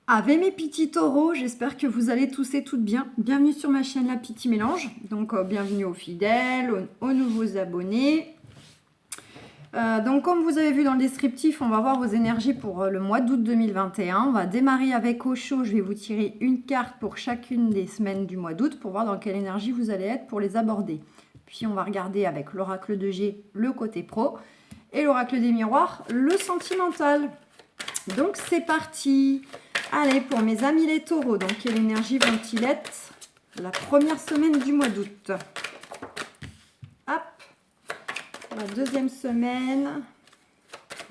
Ave mes petits taureaux, j'espère que vous allez tous et toutes bien. Bienvenue sur ma chaîne La Petite Mélange. Donc bienvenue aux fidèles, aux nouveaux abonnés. Donc comme vous avez vu dans le descriptif, on va voir vos énergies pour le mois d'août 2021. On va démarrer avec Osho. Je vais vous tirer une carte pour chacune des semaines du mois d'août pour voir dans quelle énergie vous allez être pour les aborder. Puis on va regarder avec l'oracle de G le côté pro et l'oracle des miroirs le sentimental. Donc c'est parti. Allez, pour mes amis les taureaux, donc quelle énergie vont-ils être la première semaine du mois d'août? Hop, la deuxième semaine,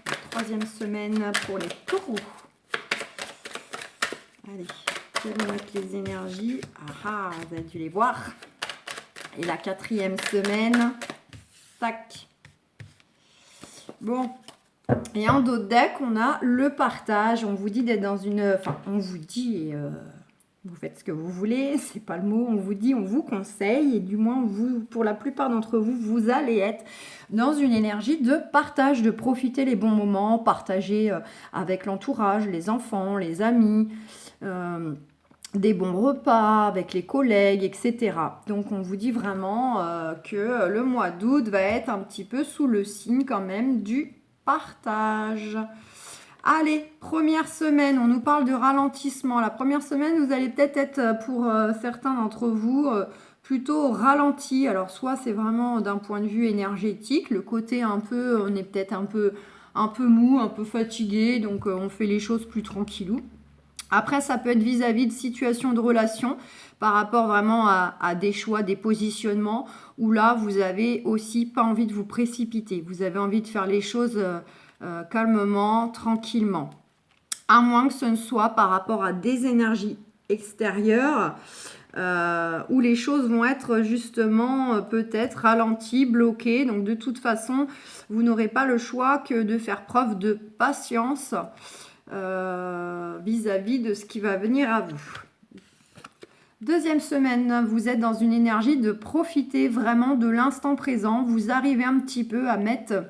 la troisième semaine pour les taureaux. Allez, quelles vont être les énergies? Ah, vous avez dû les voir. Et la quatrième semaine, tac. Bon, et en dos de deck, on a le partage. On vous dit d'être dans une... Enfin, on vous dit... vous faites ce que vous voulez, c'est pas le mot. On vous dit, on vous conseille. Et du moins, vous, pour la plupart d'entre vous, vous allez être dans une énergie de partage, de profiter les bons moments, partager avec l'entourage, les enfants, les amis... des bons repas avec les collègues, etc. Donc on vous dit vraiment que le mois d'août va être un petit peu sous le signe quand même du partage. Allez, première semaine, on nous parle de ralentissement. La première semaine, vous allez peut-être être pour certains d'entre vous plutôt ralenti. Alors soit c'est vraiment d'un point de vue énergétique, le côté un peu, on est peut-être un peu mou, un peu fatigué, donc on fait les choses plus tranquillou. Après, ça peut être vis-à-vis de situations de relations par rapport vraiment à des choix, des positionnements où là, vous avez aussi pas envie de vous précipiter. Vous avez envie de faire les choses calmement, tranquillement. À moins que ce ne soit par rapport à des énergies extérieures où les choses vont être justement peut-être ralenties, bloquées. Donc de toute façon, vous n'aurez pas le choix que de faire preuve de patience vis-à-vis de ce qui va venir à vous. Deuxième semaine, vous êtes dans une énergie de profiter vraiment de l'instant présent. Vous arrivez un petit peu à mettre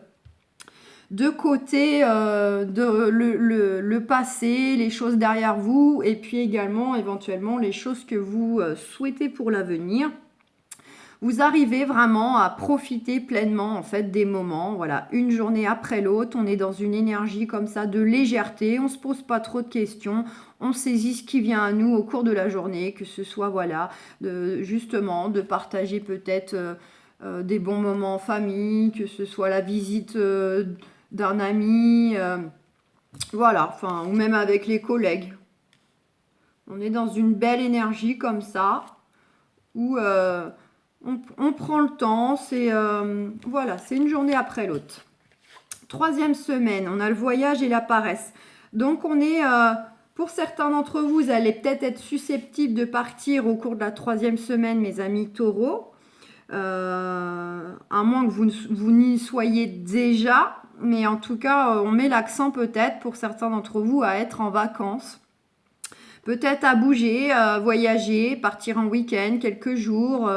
de côté le passé, les choses derrière vous et puis également éventuellement les choses que vous souhaitez pour l'avenir. Vous arrivez vraiment à profiter pleinement en fait des moments, voilà, une journée après l'autre, on est dans une énergie comme ça de légèreté, on se pose pas trop de questions, on saisit ce qui vient à nous au cours de la journée, que ce soit voilà, justement de partager peut-être des bons moments en famille, que ce soit la visite d'un ami, voilà, enfin, ou même avec les collègues. On est dans une belle énergie comme ça, où on prend le temps, c'est voilà, c'est une journée après l'autre. Troisième semaine, on a le voyage et la paresse. Donc on est, pour certains d'entre vous, vous allez peut-être être susceptibles de partir au cours de la troisième semaine, mes amis taureaux. À moins que vous n'y soyez déjà. Mais en tout cas, on met l'accent peut-être pour certains d'entre vous à être en vacances. Peut-être à bouger, voyager, partir en week-end, quelques jours,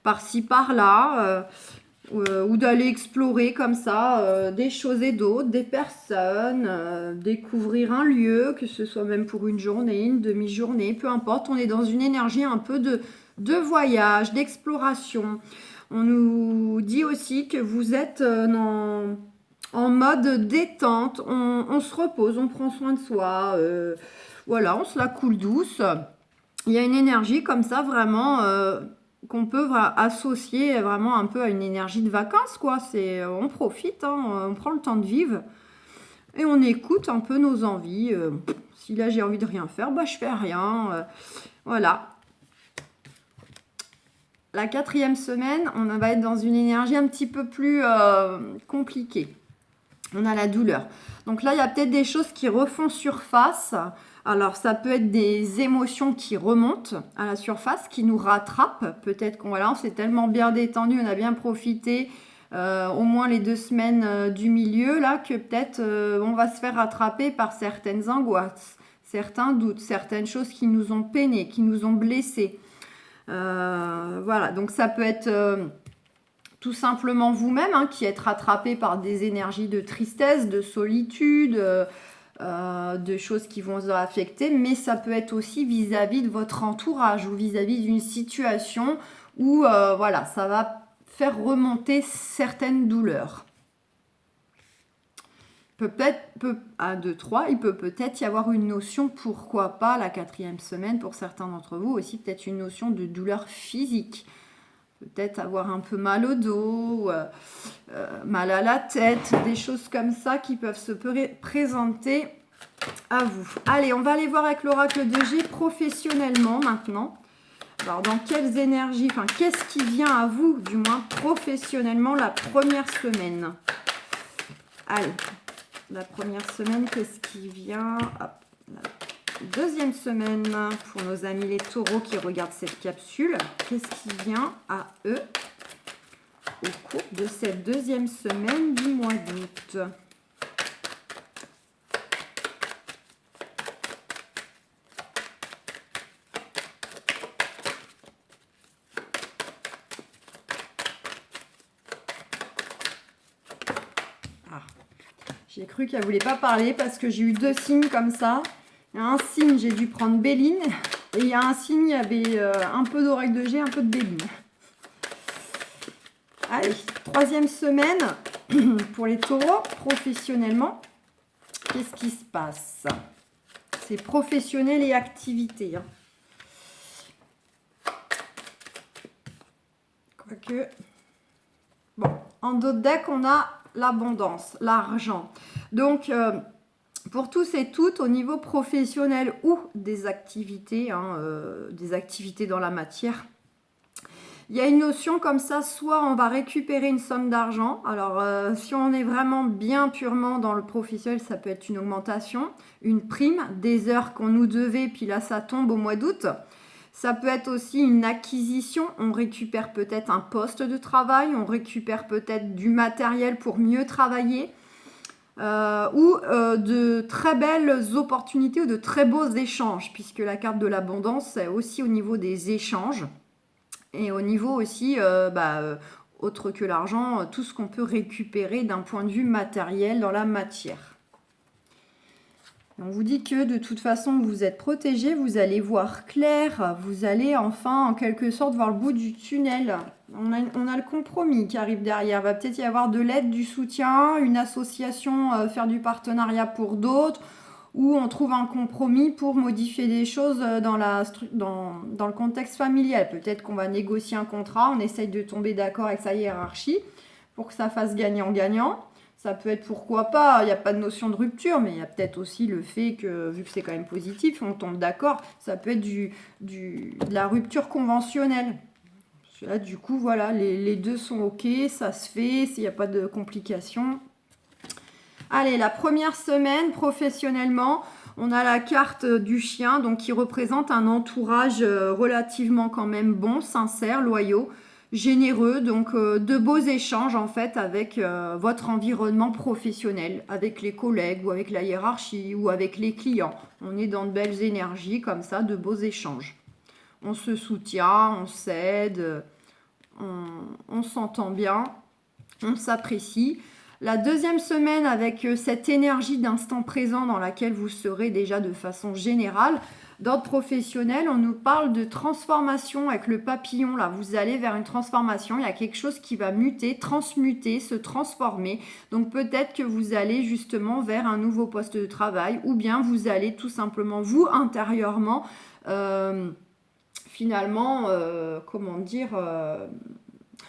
par-ci, par-là, ou d'aller explorer comme ça des choses et d'autres, des personnes, découvrir un lieu, que ce soit même pour une journée, une demi-journée, peu importe. On est dans une énergie un peu de voyage, d'exploration. On nous dit aussi que vous êtes en mode détente, on se repose, on prend soin de soi, voilà, on se la coule douce. Il y a une énergie comme ça vraiment qu'on peut associer vraiment un peu à une énergie de vacances, quoi. C'est, on profite, hein, on prend le temps de vivre et on écoute un peu nos envies. Si là j'ai envie de rien faire, bah je fais rien. Voilà. La quatrième semaine, on va être dans une énergie un petit peu plus compliquée. On a la douleur. Donc là, il y a peut-être des choses qui refont surface. Alors, ça peut être des émotions qui remontent à la surface, qui nous rattrapent. Peut-être qu'on voilà, on s'est tellement bien détendu, on a bien profité, au moins les 2 semaines du milieu, là, que peut-être on va se faire rattraper par certaines angoisses, certains doutes, certaines choses qui nous ont peinés, qui nous ont blessés. Voilà, donc ça peut être tout simplement vous-même qui êtes rattrapé par des énergies de tristesse, de solitude, de choses qui vont vous affecter, mais ça peut être aussi vis-à-vis de votre entourage ou vis-à-vis d'une situation où voilà, ça va faire remonter certaines douleurs. Peut-être, 1, 2, 3, il peut peut-être y avoir une notion, pourquoi pas, la 4e semaine, pour certains d'entre vous, aussi peut-être une notion de douleur physique. Peut-être avoir un peu mal au dos, mal à la tête, des choses comme ça qui peuvent se présenter à vous. Allez, on va aller voir avec l'oracle de G professionnellement maintenant. Alors, dans quelles énergies, enfin, qu'est-ce qui vient à vous, du moins professionnellement, la première semaine? Allez, la première semaine, qu'est-ce qui vient? Hop, la 2e semaine pour nos amis les taureaux qui regardent cette capsule. Qu'est-ce qui vient à eux au cours de cette 2e semaine du mois d'août? J'ai cru qu'elle ne voulait pas parler parce que j'ai eu 2 signes comme ça. Il y a un signe, j'ai dû prendre Béline. Et il y a un signe, il y avait un peu d'oracle de G, un peu de Béline. Allez, 3e semaine pour les taureaux, professionnellement. Qu'est-ce qui se passe? C'est professionnel et activité. Hein. Quoique... Bon, en dos de deck, on a l'abondance, l'argent. Donc, pour tous et toutes, au niveau professionnel ou des activités dans la matière, il y a une notion comme ça, soit on va récupérer une somme d'argent. Alors, si on est vraiment bien purement dans le professionnel, ça peut être une augmentation, une prime, des heures qu'on nous devait, puis là, ça tombe au mois d'août. Ça peut être aussi une acquisition, on récupère peut-être un poste de travail, on récupère peut-être du matériel pour mieux travailler, ou de très belles opportunités ou de très beaux échanges, puisque la carte de l'abondance, c'est aussi au niveau des échanges, et au niveau aussi, autre que l'argent, tout ce qu'on peut récupérer d'un point de vue matériel dans la matière. On vous dit que de toute façon, vous êtes protégé, vous allez voir clair, vous allez enfin, en quelque sorte, voir le bout du tunnel. On a le compromis qui arrive derrière. Il va peut-être y avoir de l'aide, du soutien, une association, faire du partenariat pour d'autres, ou on trouve un compromis pour modifier des choses dans le contexte familial. Peut-être qu'on va négocier un contrat, on essaye de tomber d'accord avec sa hiérarchie pour que ça fasse gagnant-gagnant. Ça peut être pourquoi pas, il n'y a pas de notion de rupture, mais il y a peut-être aussi le fait que, vu que c'est quand même positif, on tombe d'accord, ça peut être de la rupture conventionnelle. Parce que là, du coup, voilà, les deux sont OK, ça se fait, s'il n'y a pas de complications. Allez, la première semaine, professionnellement, on a la carte du chien, donc qui représente un entourage relativement quand même bon, sincère, loyaux, généreux, donc de beaux échanges en fait avec votre environnement professionnel, avec les collègues ou avec la hiérarchie ou avec les clients. On est dans de belles énergies comme ça, de beaux échanges. On se soutient, on s'aide, on s'entend bien, on s'apprécie. La 2e semaine avec cette énergie d'instant présent dans laquelle vous serez déjà de façon générale, d'ordre professionnel, on nous parle de transformation avec le papillon. Là, vous allez vers une transformation. Il y a quelque chose qui va muter, transmuter, se transformer. Donc, peut-être que vous allez justement vers un nouveau poste de travail ou bien vous allez tout simplement, vous, intérieurement, finalement,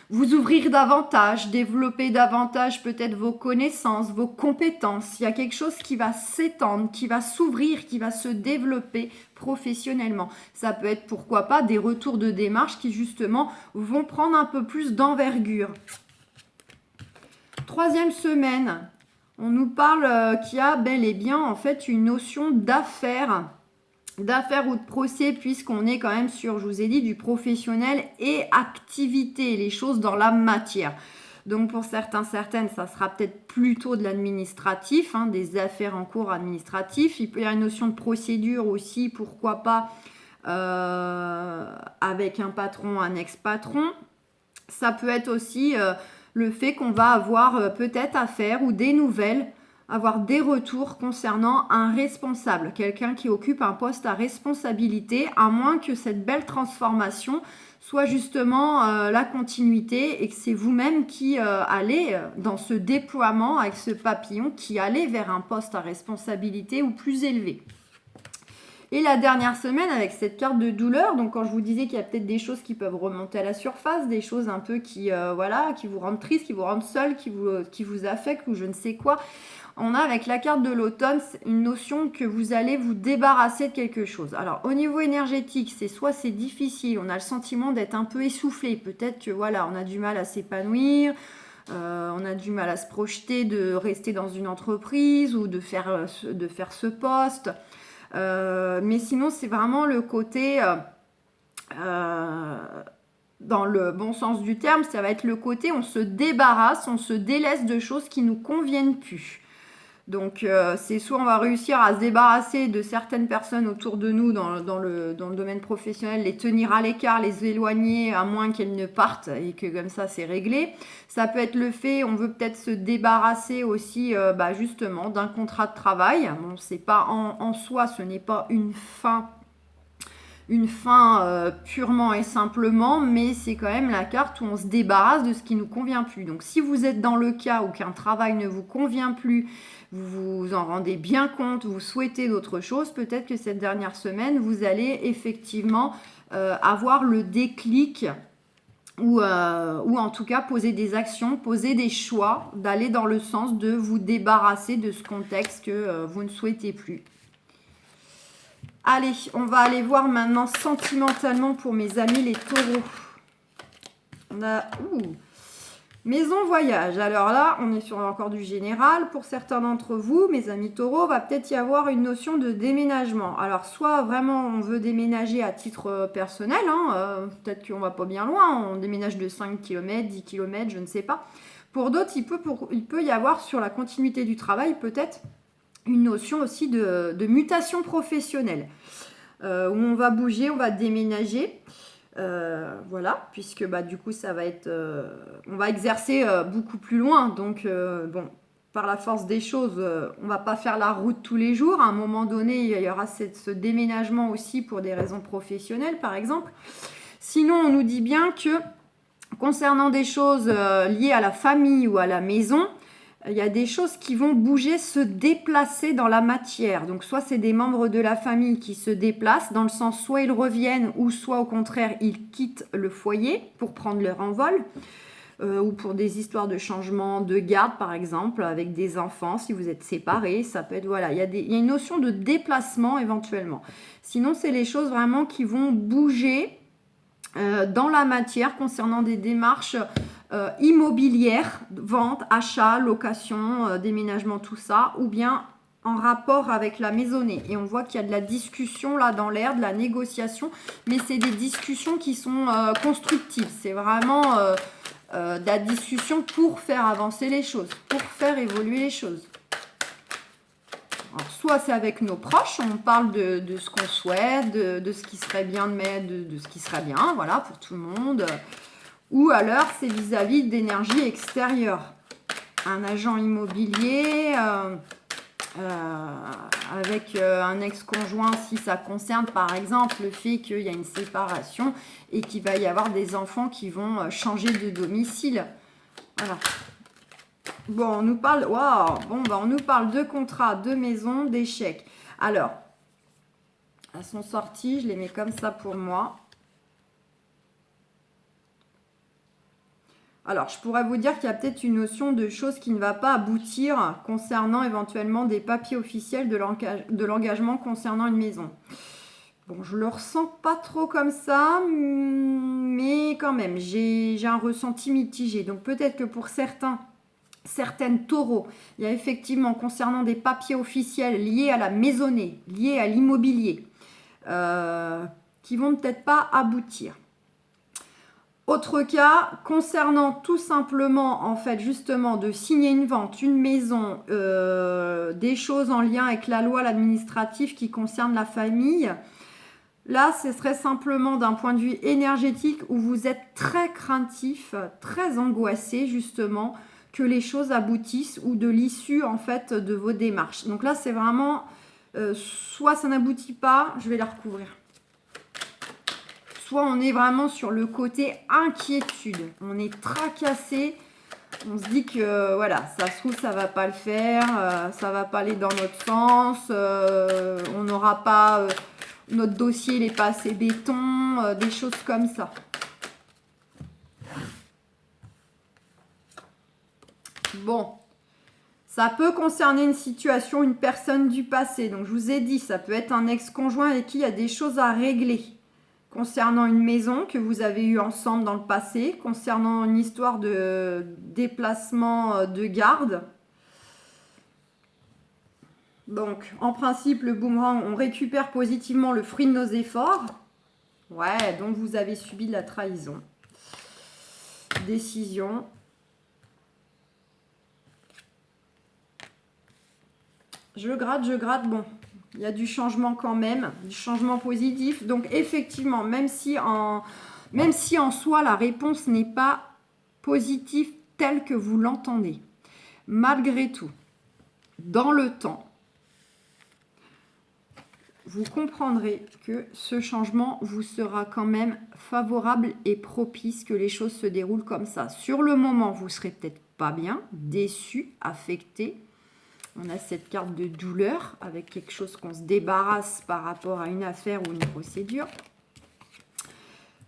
vous ouvrir davantage, développer davantage peut-être vos connaissances, vos compétences. Il y a quelque chose qui va s'étendre, qui va s'ouvrir, qui va se développer professionnellement. Ça peut être, pourquoi pas, des retours de démarche qui justement vont prendre un peu plus d'envergure. 3e semaine, on nous parle qu'il y a bel et bien en fait une notion d'affaires ou de procès, puisqu'on est quand même sur, je vous ai dit, du professionnel et activité, les choses dans la matière. Donc pour certaines, ça sera peut-être plutôt de l'administratif, des affaires en cours administratif. Il peut y avoir une notion de procédure aussi, pourquoi pas, avec un patron, un ex-patron. Ça peut être aussi le fait qu'on va avoir peut-être affaire ou des nouvelles avoir des retours concernant un responsable, quelqu'un qui occupe un poste à responsabilité, à moins que cette belle transformation soit justement la continuité et que c'est vous-même qui allez dans ce déploiement avec ce papillon, qui allez vers un poste à responsabilité ou plus élevé. Et la dernière semaine avec cette carte de douleur, donc quand je vous disais qu'il y a peut-être des choses qui peuvent remonter à la surface, des choses un peu qui vous rendent triste, qui vous rendent seul, qui vous affectent ou je ne sais quoi, on a avec la carte de l'automne une notion que vous allez vous débarrasser de quelque chose. Alors au niveau énergétique, c'est difficile, on a le sentiment d'être un peu essoufflé, peut-être que voilà, on a du mal à s'épanouir, on a du mal à se projeter de rester dans une entreprise ou de faire ce poste. Mais sinon, c'est vraiment le côté, dans le bon sens du terme, ça va être le côté on se débarrasse, on se délaisse de choses qui ne nous conviennent plus. Donc, c'est soit on va réussir à se débarrasser de certaines personnes autour de nous dans le domaine professionnel, les tenir à l'écart, les éloigner à moins qu'elles ne partent et que comme ça, c'est réglé. Ça peut être le fait, on veut peut-être se débarrasser aussi justement d'un contrat de travail. Bon, c'est pas en soi, ce n'est pas une fin purement et simplement, mais c'est quand même la carte où on se débarrasse de ce qui ne nous convient plus. Donc si vous êtes dans le cas où qu'un travail ne vous convient plus, vous vous en rendez bien compte, vous souhaitez d'autres choses, peut-être que cette dernière semaine, vous allez effectivement avoir le déclic ou en tout cas poser des actions, poser des choix, d'aller dans le sens de vous débarrasser de ce contexte que vous ne souhaitez plus. Allez, on va aller voir maintenant sentimentalement pour mes amis les taureaux. On a maison voyage. Alors là, on est sur encore du général. Pour certains d'entre vous, mes amis taureaux, va peut-être y avoir une notion de déménagement. Alors soit vraiment on veut déménager à titre personnel, peut-être qu'on va pas bien loin, on déménage de 5 km, 10 km, je ne sais pas. Pour d'autres, il peut y avoir sur la continuité du travail peut-être une notion aussi de mutation professionnelle, où on va bouger, on va déménager, voilà, puisque du coup ça va être, on va exercer beaucoup plus loin, donc par la force des choses, on va pas faire la route tous les jours, à un moment donné il y aura ce déménagement aussi pour des raisons professionnelles par exemple. Sinon on nous dit bien que concernant des choses liées à la famille ou à la maison, il y a des choses qui vont bouger, se déplacer dans la matière. Donc, soit c'est des membres de la famille qui se déplacent, dans le sens soit ils reviennent ou soit au contraire ils quittent le foyer pour prendre leur envol. Ou pour des histoires de changement de garde, par exemple, avec des enfants, si vous êtes séparés, ça peut être, voilà, il y a une notion de déplacement éventuellement. Sinon, c'est les choses vraiment qui vont bouger dans la matière concernant des démarches immobilières, vente, achat, location, déménagement, tout ça, ou bien en rapport avec la maisonnée. Et on voit qu'il y a de la discussion là dans l'air, de la négociation, mais c'est des discussions qui sont constructives. C'est vraiment de la discussion pour faire avancer les choses, pour faire évoluer les choses. Alors, soit c'est avec nos proches, on parle de ce qu'on souhaite, de ce qui serait bien de ce qui serait bien, voilà, pour tout le monde. Ou alors c'est vis-à-vis d'énergie extérieure. Un agent immobilier avec un ex-conjoint, si ça concerne par exemple le fait qu'il y a une séparation et qu'il va y avoir des enfants qui vont changer de domicile. Voilà. Bon, on nous parle, on nous parle de contrat, de maison, d'échecs. Alors, elles sont sorties, je les mets comme ça pour moi. Alors, je pourrais vous dire qu'il y a peut-être une notion de choses qui ne va pas aboutir concernant éventuellement des papiers officiels de l'engagement concernant une maison. Bon, je le ressens pas trop comme ça, mais quand même, j'ai un ressenti mitigé. Donc, peut-être que pour certaines taureaux, il y a effectivement concernant des papiers officiels liés à la maisonnée, liés à l'immobilier, qui vont peut-être pas aboutir. Autre cas, concernant tout simplement, en fait, justement, de signer une vente, une maison, des choses en lien avec la loi, l'administratif qui concerne la famille. Là, ce serait simplement d'un point de vue énergétique où vous êtes très craintif, très angoissé, justement, que les choses aboutissent ou de l'issue en fait de vos démarches. Donc là, c'est vraiment soit ça n'aboutit pas, je vais la recouvrir. Soit on est vraiment sur le côté inquiétude, on est tracassé, on se dit que voilà, ça se trouve ça va pas le faire, ça va pas aller dans notre sens, on n'aura pas, notre dossier n'est pas assez béton, des choses comme ça. Bon, ça peut concerner une situation, une personne du passé. Donc, je vous ai dit, ça peut être un ex-conjoint avec qui il y a des choses à régler. Concernant une maison que vous avez eue ensemble dans le passé, concernant une histoire de déplacement de garde. Donc, en principe, le boomerang, on récupère positivement le fruit de nos efforts. Ouais, donc vous avez subi de la trahison. Décision. Je gratte, bon, il y a du changement quand même, du changement positif. Donc effectivement, même si en soi la réponse n'est pas positive telle que vous l'entendez, malgré tout, dans le temps, vous comprendrez que ce changement vous sera quand même favorable et propice que les choses se déroulent comme ça. Sur le moment, vous serez peut-être pas bien, déçu, affecté. On a cette carte de douleur avec quelque chose qu'on se débarrasse par rapport à une affaire ou une procédure.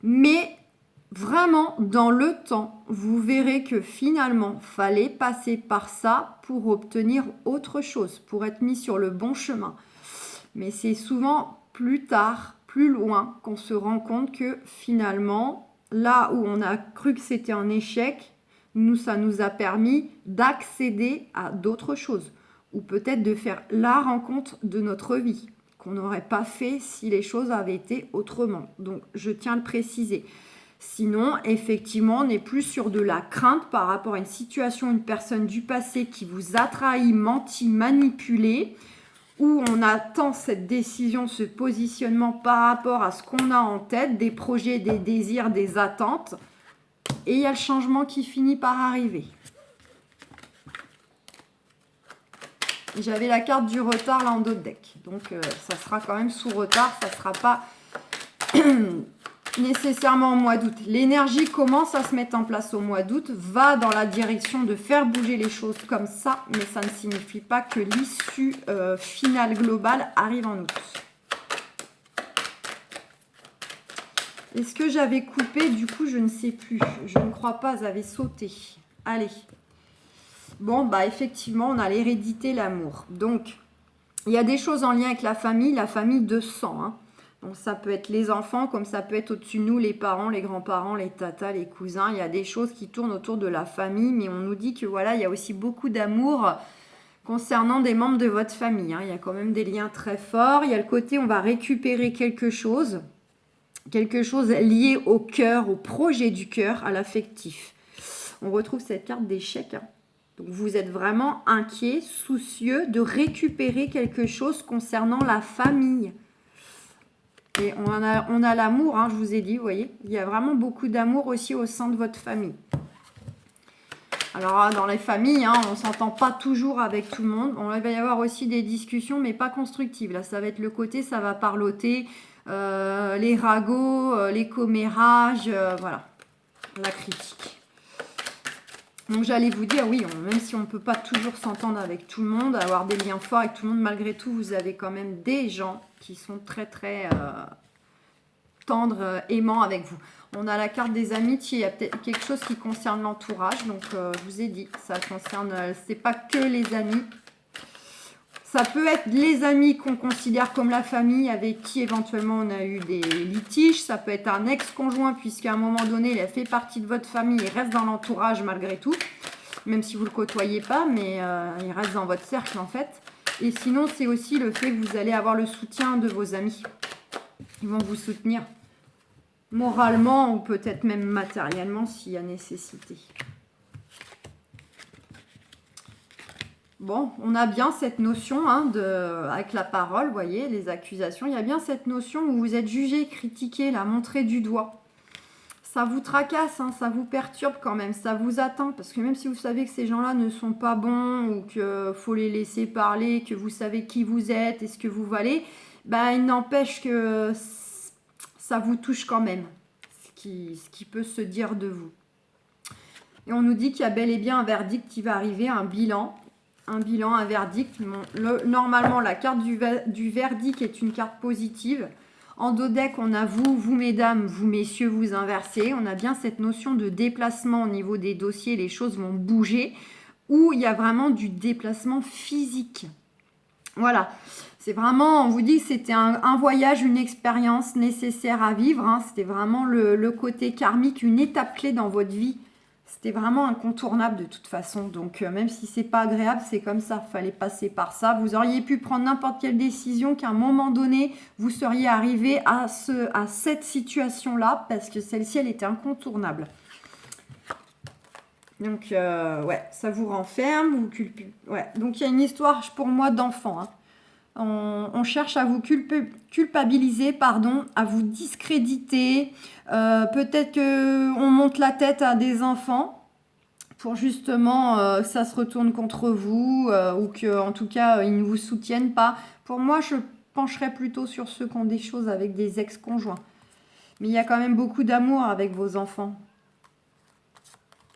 Mais vraiment, dans le temps, vous verrez que finalement, fallait passer par ça pour obtenir autre chose, pour être mis sur le bon chemin. Mais c'est souvent plus tard, plus loin, qu'on se rend compte que finalement, là où on a cru que c'était un échec, ça nous a permis d'accéder à d'autres choses. Ou peut-être de faire la rencontre de notre vie, qu'on n'aurait pas fait si les choses avaient été autrement. Donc, je tiens à le préciser. Sinon, effectivement, on n'est plus sur de la crainte par rapport à une situation, une personne du passé qui vous a trahi, menti, manipulé, où on attend cette décision, ce positionnement par rapport à ce qu'on a en tête, des projets, des désirs, des attentes. Et il y a le changement qui finit par arriver. J'avais la carte du retard là en dos de deck. Donc, ça sera quand même sous retard. Ça ne sera pas nécessairement au mois d'août. L'énergie commence à se mettre en place au mois d'août. Va dans la direction de faire bouger les choses comme ça. Mais ça ne signifie pas que l'issue finale globale arrive en août. Est-ce que j'avais coupé? Du coup, je ne sais plus. Je ne crois pas. J'avais sauté. Allez. Bon, bah effectivement, on a l'hérédité, l'amour. Donc, il y a des choses en lien avec la famille de sang. Hein. Donc, ça peut être les enfants, comme ça peut être au-dessus de nous, les parents, les grands-parents, les tatas, les cousins. Il y a des choses qui tournent autour de la famille, mais on nous dit que voilà, il y a aussi beaucoup d'amour concernant des membres de votre famille. Hein. Il y a quand même des liens très forts. Il y a le côté, on va récupérer quelque chose lié au cœur, au projet du cœur, à l'affectif. On retrouve cette carte d'échec. Hein. Donc, vous êtes vraiment inquiet, soucieux de récupérer quelque chose concernant la famille. Et on a l'amour, hein, je vous ai dit, vous voyez. Il y a vraiment beaucoup d'amour aussi au sein de votre famille. Alors, dans les familles, hein, on ne s'entend pas toujours avec tout le monde. Bon, il va y avoir aussi des discussions, mais pas constructives. Là, ça va être le côté, ça va parloter, les ragots, les commérages, voilà, la critique. Donc j'allais vous dire, oui, même si on ne peut pas toujours s'entendre avec tout le monde, avoir des liens forts avec tout le monde, malgré tout, vous avez quand même des gens qui sont très très tendres, aimants avec vous. On a la carte des amitiés, il y a peut-être quelque chose qui concerne l'entourage, donc je vous ai dit, ça concerne, c'est pas que les amis. Ça peut être les amis qu'on considère comme la famille, avec qui éventuellement on a eu des litiges. Ça peut être un ex-conjoint, puisqu'à un moment donné, il a fait partie de votre famille et reste dans l'entourage malgré tout. Même si vous ne le côtoyez pas, mais il reste dans votre cercle en fait. Et sinon, c'est aussi le fait que vous allez avoir le soutien de vos amis. Ils vont vous soutenir moralement ou peut-être même matériellement s'il y a nécessité. Bon, on a bien cette notion, hein, avec la parole, vous voyez, les accusations, il y a bien cette notion où vous êtes jugé, critiqué, la montré du doigt. ça vous tracasse, hein, ça vous perturbe quand même, ça vous atteint. Parce que même si vous savez que ces gens-là ne sont pas bons ou qu'il faut les laisser parler, que vous savez qui vous êtes et ce que vous valez, bah, il n'empêche que ça vous touche quand même, ce qui peut se dire de vous. Et on nous dit qu'il y a bel et bien un verdict qui va arriver, un bilan, un verdict. Normalement, la carte du verdict est une carte positive. En dos deck, on a vous mesdames, vous messieurs, vous inversez. On a bien cette notion de déplacement au niveau des dossiers, les choses vont bouger, où il y a vraiment du déplacement physique. Voilà, c'est vraiment, on vous dit que c'était un voyage, une expérience nécessaire à vivre. Hein. C'était vraiment le côté karmique, une étape clé dans votre vie. C'était vraiment incontournable de toute façon. Donc, même si c'est pas agréable, c'est comme ça. Il fallait passer par ça. Vous auriez pu prendre n'importe quelle décision qu'à un moment donné, vous seriez arrivé à cette situation-là parce que celle-ci, elle était incontournable. Donc, ouais, ça vous renferme. Ouais. Donc, il y a une histoire pour moi d'enfant. Hein. On cherche à vous culpabiliser, pardon, à vous discréditer. Peut-être qu'on monte la tête à des enfants pour justement que ça se retourne contre vous ou qu'en tout cas, ils ne vous soutiennent pas. Pour moi, je pencherais plutôt sur ceux qui ont des choses avec des ex-conjoints. Mais il y a quand même beaucoup d'amour avec vos enfants.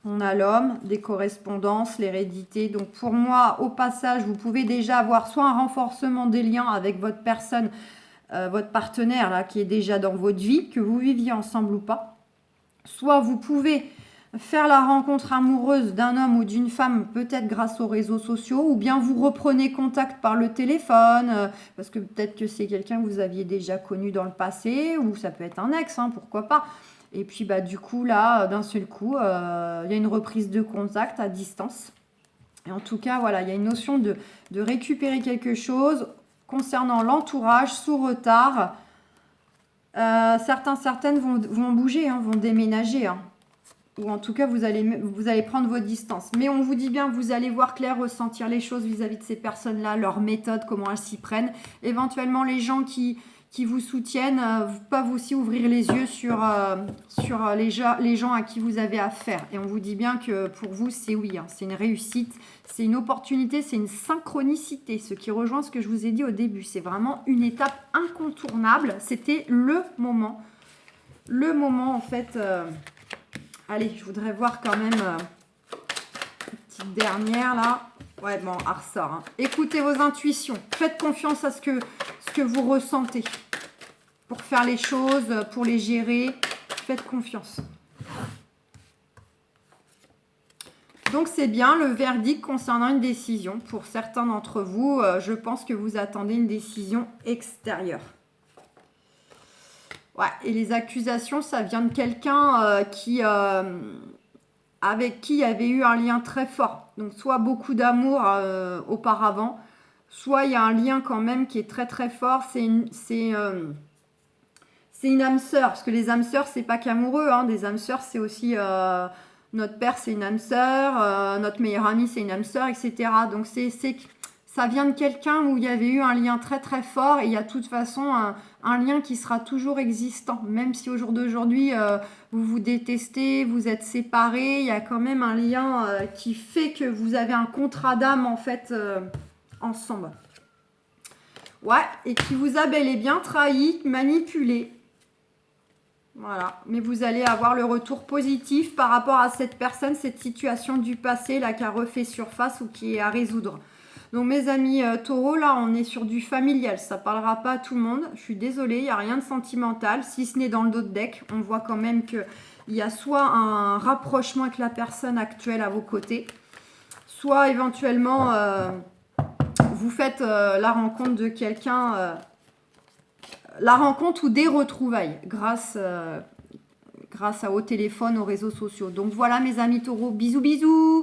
On a l'homme, des correspondances, l'hérédité. Donc pour moi, au passage, vous pouvez déjà avoir soit un renforcement des liens avec votre personne, votre partenaire là, qui est déjà dans votre vie, que vous viviez ensemble ou pas. Soit vous pouvez faire la rencontre amoureuse d'un homme ou d'une femme, peut-être grâce aux réseaux sociaux, ou bien vous reprenez contact par le téléphone, parce que peut-être que c'est quelqu'un que vous aviez déjà connu dans le passé, ou ça peut être un ex, hein, pourquoi pas. Et puis, bah, du coup, là, d'un seul coup, il y a une reprise de contact à distance. Et en tout cas, voilà, il y a une notion de récupérer quelque chose concernant l'entourage sous retard. Certaines vont bouger, hein, vont déménager. Hein. Ou en tout cas, vous allez prendre vos distances. Mais on vous dit bien, vous allez voir clair, ressentir les choses vis-à-vis de ces personnes-là, leur méthode, comment elles s'y prennent. Éventuellement, les gens qui vous soutiennent peuvent aussi ouvrir les yeux sur les gens à qui vous avez affaire. Et on vous dit bien que pour vous, c'est oui, hein, c'est une réussite, c'est une opportunité, c'est une synchronicité, ce qui rejoint ce que je vous ai dit au début. C'est vraiment une étape incontournable. C'était le moment en fait. Allez, je voudrais voir quand même une petite dernière là. Ouais, bon, elle ressort. Hein. Écoutez vos intuitions. Faites confiance à ce que vous ressentez. Pour faire les choses, pour les gérer, faites confiance. Donc, c'est bien le verdict concernant une décision. Pour certains d'entre vous, je pense que vous attendez une décision extérieure. Ouais, et les accusations, ça vient de quelqu'un avec qui il y avait eu un lien très fort. Donc, soit beaucoup d'amour auparavant, soit il y a un lien quand même qui est très très fort. C'est une âme sœur, parce que les âmes sœurs, c'est pas qu'amoureux. Hein. Des âmes sœurs, c'est aussi notre père, c'est une âme sœur, notre meilleur ami, c'est une âme sœur, etc. Donc, ça vient de quelqu'un où il y avait eu un lien très très fort et il y a de toute façon un lien qui sera toujours existant. Même si au jour d'aujourd'hui, vous vous détestez, vous êtes séparés, il y a quand même un lien qui fait que vous avez un contrat d'âme en fait ensemble. Ouais, et qui vous a bel et bien trahi, manipulé. Voilà, mais vous allez avoir le retour positif par rapport à cette personne, cette situation du passé là qui a refait surface ou qui est à résoudre. Donc mes amis taureaux, là on est sur du familial, ça ne parlera pas à tout le monde. Je suis désolée, il n'y a rien de sentimental, si ce n'est dans le dos de deck. On voit quand même qu'il y a soit un rapprochement avec la personne actuelle à vos côtés, soit éventuellement vous faites la rencontre de quelqu'un, la rencontre ou des retrouvailles grâce au téléphone, aux réseaux sociaux. Donc voilà mes amis taureaux, bisous bisous.